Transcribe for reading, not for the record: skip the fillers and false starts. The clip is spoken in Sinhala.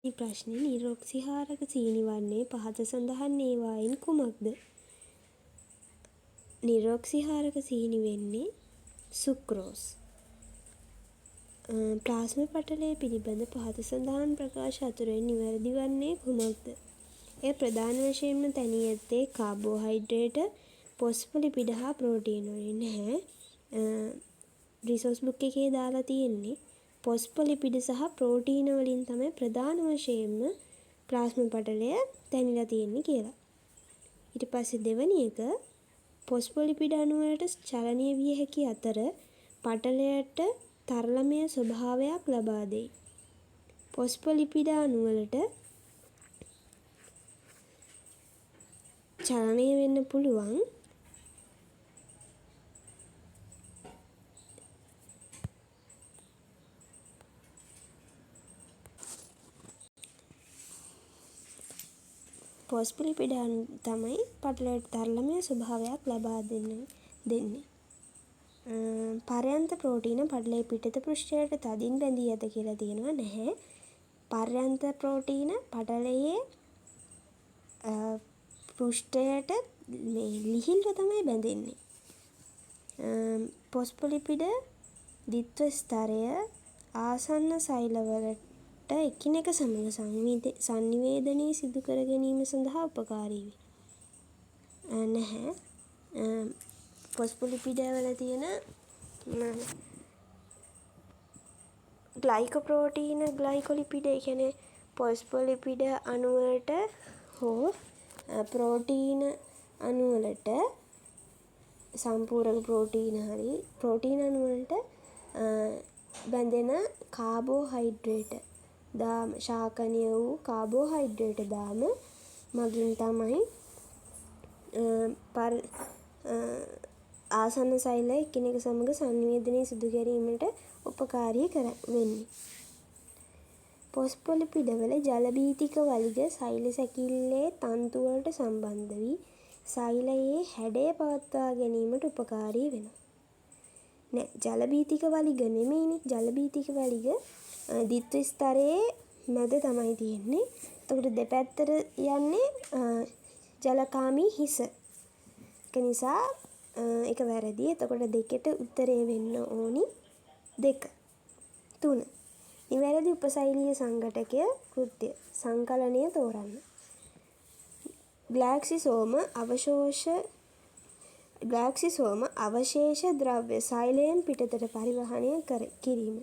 මේ ප්‍රශ්නේ නිරොක්සිහාරක සීනි වන්නේ පහත සඳහන් ඒවායින් කුමක්ද? නිරොක්සිහාරක සීනි වෙන්නේ සුක්‍රෝස්. ප්ලාස්ම පටලය පිළිබඳ පහත සඳහන් ප්‍රකාශ අතුරින් නිවැරදි වන්නේ කුමක්ද? එය ප්‍රධාන වශයෙන්ම තැනී ඇත්තේ කාබෝහයිඩ්‍රේට, ෆොස්ෆොලිපිඩ හා ප්‍රෝටීන වලින් නැහැ. රිසෝස් බුක් එකේ දාලා තියෙන්නේ ෆොස්ෆොලිපිඩ සහ ප්‍රෝටීන වලින් තමයි ප්‍රධාන වශයෙන්ම ප්ලාස්ම පටලය තැනිලා තියෙන්නේ කියලා. ඊට පස්සේ දෙවෙනි එක ෆොස්ෆොලිපිඩ අණු වලට චලනය විය හැකි අතර පටලයට තරලමය ස්වභාවයක් ලබා දෙයි. ෆොස්ෆොලිපිඩ අණු වලට චලනය වෙන්න පුළුවන් ෆොස්ෆොලිපිඩ අණු තමයි පටලයට තරලමය ස්වභාවයක් ලබා දෙන්නේ. පර්යන්ත ප්‍රෝටීන පටලයේ පිටත පෘෂ්ඨයට තදින් බැඳී ඇත කියලා තියෙනවා නැහැ. පර්යන්ත ප්‍රෝටීන පටලයේ පෘෂ්ඨයට ලිහිල්ව තමයි බැඳෙන්නේ. ෆොස්ෆොලිපිඩ ද්විත්ව ස්තරය ආසන්න සෛලවලට එකිනෙක සමග සංනිවේදනය සිදු කර ගැනීම සඳහා උපකාරී වේ. නැහැ. ෆොස්ෆොලිපිඩ වල තියෙන ග්ලයිකෝප්‍රෝටීන ග්ලයිකොලිපිඩ කියන්නේ ෆොස්ෆොලිපිඩ අණු වලට හෝ ප්‍රෝටීන අණු වලට සම්පූරක ප්‍රෝටීන අණු වලට බැඳෙන කාබෝහයිඩ්‍රේට දාම ශාකනීය වූ කාබෝහයිඩ්‍රේට දාම මගින් තමයි ආසන්න සෛල එකිනෙක සමග සංනිවේදනය සිදු කිරීමට උපකාරී වෙන්නේ. ෆොස්ෆොලිපිඩ වල ජලභීතික වලිග සෛල සැකිල්ලේ තන්තු වලට සම්බන්ධ වී සෛලයේ හැඩය පවත්වා ගැනීමට උපකාරී වෙනවා. ජලභීතික වලිග නෙමෙයිනේ. ජලභීතික වලිග ද්විත්ව ස්තරයේ මැද තමයි තියෙන්නේ. එතකොට දෙපැත්තට යන්නේ ජලකාමී හිස. ඒක නිසා ඒක වැරදි. එතකොට දෙකට උත්තරේ වෙන්න ඕනි 2. 3. නිවැරදි උපසෛලීය සංඝටකය කෘත්‍ය සංකලනය තෝරන්න. ග්ලාක්සිසෝම අවශේෂ ද්‍රව්‍ය සෛලයෙන් පිටතට පරිවහනය කිරීම.